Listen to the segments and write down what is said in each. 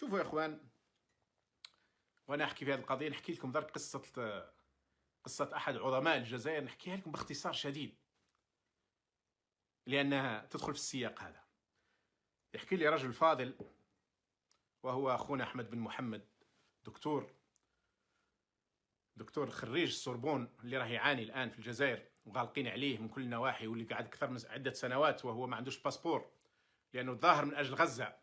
شوفوا يا اخوان، وانا احكي في هذه القضيه نحكي لكم درك قصه احد عظماء الجزائر، نحكيها لكم باختصار شديد لانها تدخل في السياق هذا. يحكي لي رجل فاضل وهو اخونا احمد بن محمد، دكتور خريج السوربون اللي راه يعاني الان في الجزائر وغالقين عليه من كل النواحي، واللي قاعد اكثر من عده سنوات وهو ما عندوش باسبور لانه ظاهر من اجل غزه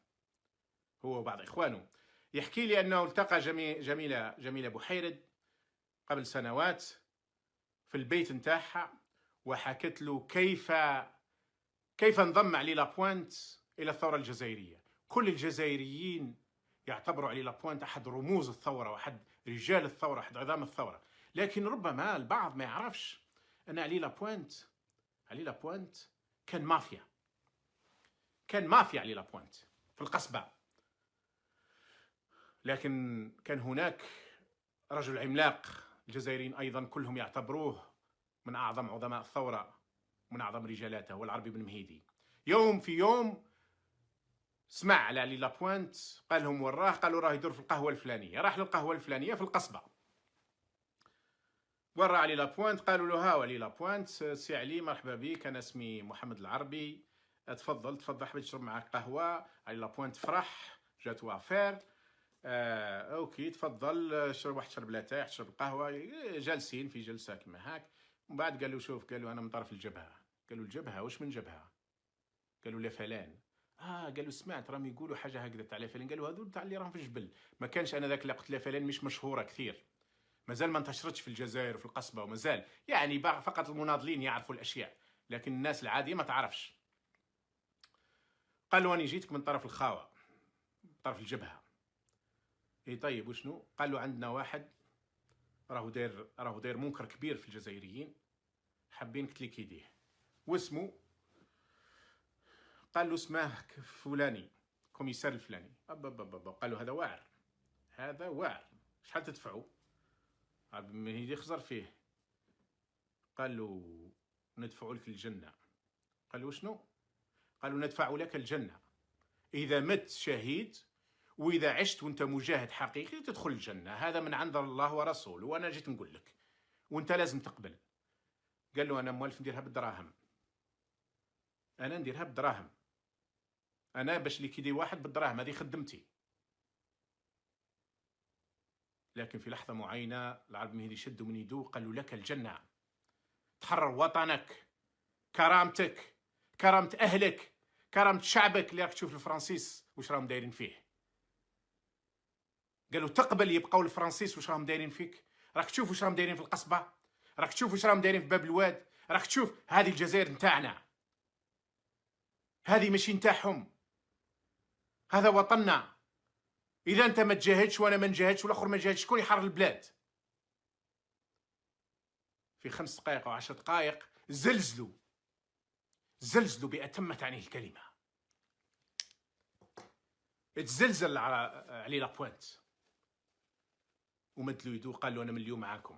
هو وبعض اخوانه. يحكي لي انه التقى جميله بحيرد قبل سنوات في البيت نتاعها، وحكت له كيف انضم علي لابوينت الى الثوره الجزائريه. كل الجزائريين يعتبروا علي لابوينت احد رموز الثوره واحد رجال الثوره، احد عظام الثوره، لكن ربما البعض ما يعرفش ان علي لابوينت كان مافيا علي لابوينت في القصبه. لكن كان هناك رجل عملاق، الجزائريين ايضا كلهم يعتبروه من اعظم عظماء الثوره، من اعظم رجالاتها، هو العربي بن مهيدي. يوم في يوم سمع على علي لابوينت، قال لهم وراه، قالوا راه يدور في القهوه الفلانيه، راح للقهوه الفلانيه في القصبه، ورا علي لابوينت، قالوا له ها علي لابوينت، سي علي مرحبا بك، انا اسمي محمد العربي، تفضل حبيت تشرب معك قهوه. علي لابوينت فرح، جاتو افير، اوكي تفضل شرب واحد شربلاتاي، تشرب القهوه، جالسين في جلسه كما هاك. ومن بعد قال له شوف، قال له انا من طرف الجبهه. قال له الجبهه؟ واش من جبهه؟ قال له لا فلان. قال له سمعت راهم يقولوا حاجه هكذا تاع لا فلان. قال له هذول تاع اللي راهم في الجبل، ما كانش انا ذاك اللي قلت لا فلان مش مشهوره كثير، مازال ما انتشرتش في الجزائر وفي القصبه، ومازال يعني فقط المناضلين يعرفوا الاشياء، لكن الناس العاديه ما تعرفش. قال له انا جيتك من طرف الخاوه، من طرف الجبهه. اي طيب وشنو؟ قال له عندنا واحد راهو داير منكر كبير في الجزائريين، حابين كتليك يديه. واسمه؟ قال له اسمه فلاني، كوميسار الفلاني. قال له هذا واعر، شحال تدفعوا؟ ما هي يخزر فيه. قال له ندفع لك الجنه. قال له شنو؟ قال له ندفع لك الجنه اذا مت شهيد، واذا عشت وانت مجاهد حقيقي تدخل الجنه، هذا من عند الله ورسوله، وانا جيت نقول لك وانت لازم تقبل. قال له انا موالف نديرها بالدراهم، انا باش اللي كيدير واحد بالدراهم هذه خدمتي. لكن في لحظه معينه العرب مهدي شدوا من يدو، قال له لك الجنه، تحرر وطنك، كرامتك، كرامه اهلك، كرامه شعبك اللي راك تشوف الفرنسيس واش راهم دايرين فيه. قالوا تقبل يبقاو الفرنسيس واش راهم دايرين فيك؟ راك تشوف واش راهم دايرين في القصبه، راك تشوف واش راهم دايرين في باب الواد، راك تشوف هذه الجزائر نتاعنا، هذه ماشي نتاعهم، هذا وطننا. اذا انت ما تجاهدش وانا ما نجاهدش والاخر ما نجاهدش، شكون يحرر البلاد؟ في 5 دقائق او 10 دقائق زلزلوا بأتم تعنيه الكلمه. تزلزل علي لابوينت ومد له يدو، قال له انا من اليوم معاكم.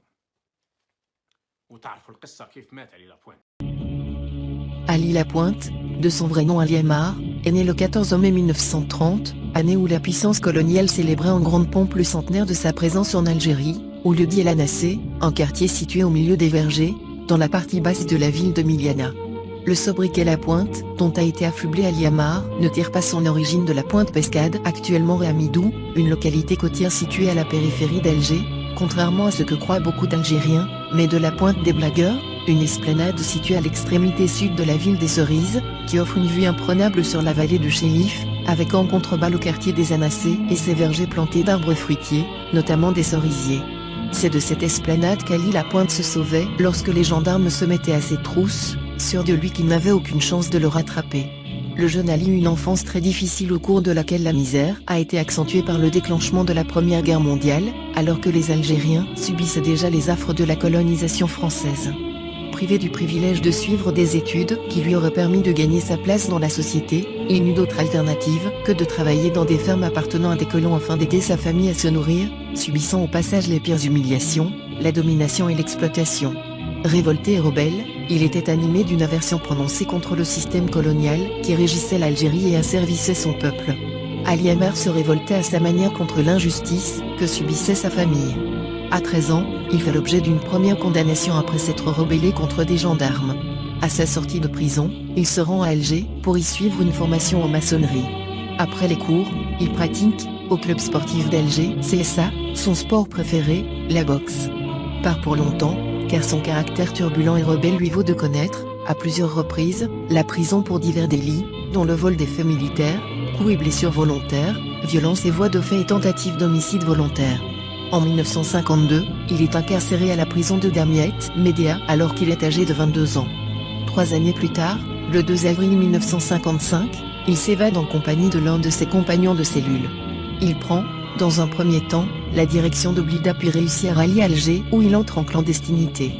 وتعرفوا القصه كيف مات علي لابوينت. Ali Lapointe, de son vrai nom Ali Aymar, est né le 14 mai 1930, année où la puissance coloniale célébrait en grande pompe le centenaire de sa présence en Algérie, au lieu-dit El Anacé, un quartier situé au milieu des vergers, dans la partie basse de la ville de Miliana. Le sobriquet Lapointe, dont a été affublé Ali Aymar, ne tire pas son origine de la Pointe Pescade, actuellement Réamidou, une localité côtière située à la périphérie d'Alger, contrairement à ce que croient beaucoup d'Algériens, mais de la Pointe des Blagueurs, une esplanade située à l'extrémité sud de la ville des Cerises, qui offre une vue imprenable sur la vallée de Chélif, avec en contrebas le quartier des Anacés et ses vergers plantés d'arbres fruitiers, notamment des cerisiers. C'est de cette esplanade qu'Ali Lapointe se sauvait lorsque les gendarmes se mettaient à ses trousses, sûrs de lui qu'ils n'avaient aucune chance de le rattraper. Le jeune Ali eut une enfance très difficile au cours de laquelle la misère a été accentuée par le déclenchement de la Première Guerre mondiale, alors que les Algériens subissaient déjà les affres de la colonisation française. Privé du privilège de suivre des études qui lui auraient permis de gagner sa place dans la société, il n'eut d'autre alternative que de travailler dans des fermes appartenant à des colons afin d'aider sa famille à se nourrir, subissant au passage les pires humiliations, la domination et l'exploitation. Révolté et rebelle, il était animé d'une aversion prononcée contre le système colonial qui régissait l'Algérie et asservissait son peuple. Ali Ammar se révoltait à sa manière contre l'injustice que subissait sa famille. À 13 ans, il fait l'objet d'une première condamnation après s'être rebellé contre des gendarmes. À sa sortie de prison, il se rend à Alger pour y suivre une formation en maçonnerie. Après les cours, il pratique, au club sportif d'Alger, CSA, son sport préféré, la boxe. Pas pour longtemps, car son caractère turbulent et rebelle lui vaut de connaître, à plusieurs reprises, la prison pour divers délits, dont le vol des faits militaires, coups et blessures volontaires, violences et voies de fait et tentatives d'homicide volontaire. En 1952, il est incarcéré à la prison de Damiette, Médéa, alors qu'il est âgé de 22 ans. 3 années plus tard, le 2 avril 1955, il s'évade en compagnie de l'un de ses compagnons de cellule. Il prend, dans un premier temps, la direction de Blida puis réussit à rallier Alger où il entre en clandestinité.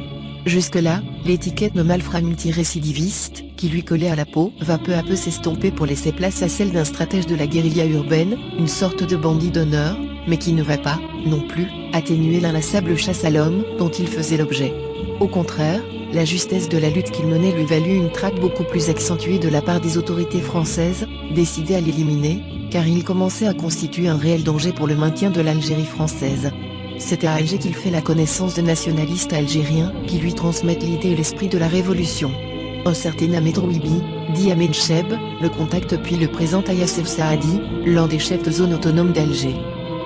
Jusque-là, l'étiquette de malfrat multirécidiviste, qui lui collait à la peau, va peu à peu s'estomper pour laisser place à celle d'un stratège de la guérilla urbaine, une sorte de bandit d'honneur, mais qui ne va pas, non plus, atténuer l'inlassable chasse à l'homme dont il faisait l'objet. Au contraire, la justesse de la lutte qu'il menait lui valut une traque beaucoup plus accentuée de la part des autorités françaises, décidées à l'éliminer, car il commençait à constituer un réel danger pour le maintien de l'Algérie française. C'est à Alger qu'il fait la connaissance de nationalistes algériens qui lui transmettent l'idée et l'esprit de la révolution. Un certain Ahmed Rouibi, dit Ahmed Cheb, le contacte puis le présente à Yassef Saadi, l'un des chefs de zone autonome d'Alger.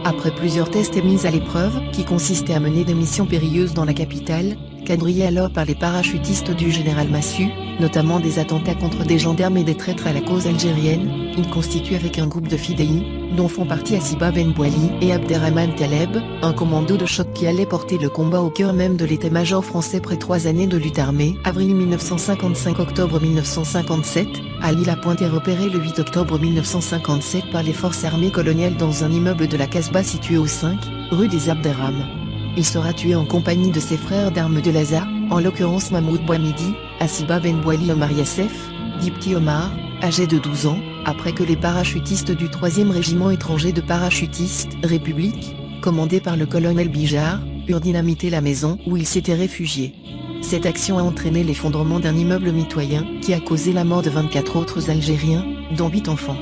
Après plusieurs tests et mises à l'épreuve, qui consistaient à mener des missions périlleuses dans la capitale, quadrillées alors par les parachutistes du général Massu, notamment des attentats contre des gendarmes et des traîtres à la cause algérienne, il constitue avec un groupe de fidèles, dont font partie Assiba Ben Bouali et Abderrahman Taleb, un commando de choc qui allait porter le combat au cœur même de l'état-major français après 3 années de lutte armée. Avril 1955-octobre 1957, Ali Lapointe est repéré le 8 octobre 1957 par les forces armées coloniales dans un immeuble de la Casbah situé au 5, rue des Abderrahman. Il sera tué en compagnie de ses frères d'armes de Laza, en l'occurrence Mahmoud Bouhamidi, Assiba Ben Bouali et Omar Yassef, dit Petit Omar, âgé de 12 ans, après que les parachutistes du 3e régiment étranger de parachutistes, République, commandé par le colonel Bijard, eurent dynamité la maison où il s'était réfugié. Cette action a entraîné l'effondrement d'un immeuble mitoyen qui a causé la mort de 24 autres Algériens, dont 8 enfants.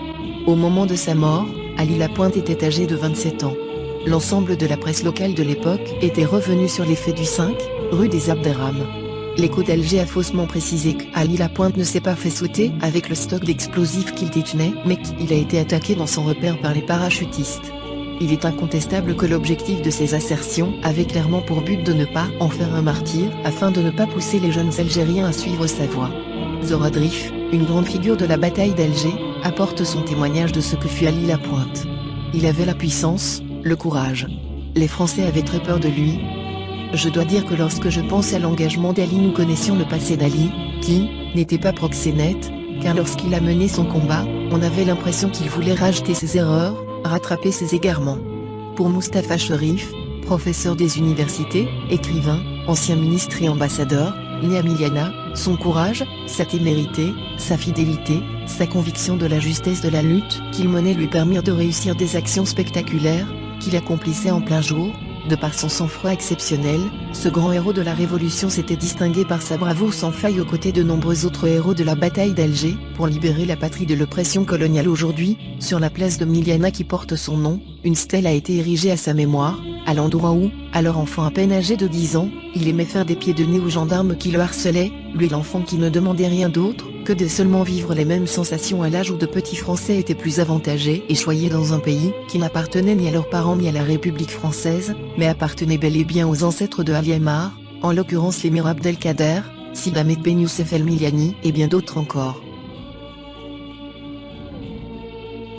Au moment de sa mort, Ali Lapointe était âgé de 27 ans. L'ensemble de la presse locale de l'époque était revenu sur les faits du 5, rue des Abderrahman. L'Écho d'Alger a faussement précisé qu'Ali Lapointe ne s'est pas fait sauter avec le stock d'explosifs qu'il détenait, mais qu'il a été attaqué dans son repère par les parachutistes. Il est incontestable que l'objectif de ces assertions avait clairement pour but de ne pas en faire un martyr, afin de ne pas pousser les jeunes Algériens à suivre sa voie. Zora Drif, une grande figure de la bataille d'Alger, apporte son témoignage de ce que fut Ali Lapointe. Il avait la puissance, le courage. Les Français avaient très peur de lui. Je dois dire que lorsque je pense à l'engagement d'Ali, nous connaissions le passé d'Ali, qui n'était pas proxénète, car lorsqu'il a mené son combat, on avait l'impression qu'il voulait racheter ses erreurs, rattraper ses égarements. Pour Mustapha Cherif, professeur des universités, écrivain, ancien ministre et ambassadeur, né à Miliana, son courage, sa témérité, sa fidélité, sa conviction de la justesse de la lutte qu'il menait lui permirent de réussir des actions spectaculaires, qu'il accomplissait en plein jour. De par son sang-froid exceptionnel, ce grand héros de la Révolution s'était distingué par sa bravoure sans faille aux côtés de nombreux autres héros de la bataille d'Alger, pour libérer la patrie de l'oppression coloniale. Aujourd'hui, sur la place de Miliana qui porte son nom, une stèle a été érigée à sa mémoire, à l'endroit où, alors enfant à peine âgé de 10 ans, il aimait faire des pieds de nez aux gendarmes qui le harcelaient, lui l'enfant qui ne demandait rien d'autre que de seulement vivre les mêmes sensations à l'âge où de petits Français étaient plus avantagés et choyés dans un pays qui n'appartenait ni à leurs parents ni à la République française, mais appartenait bel et bien aux ancêtres de Ali Ammar, en l'occurrence l'émir Abdelkader, Sid Ahmed Ben Youssef El Miliani et bien d'autres encore.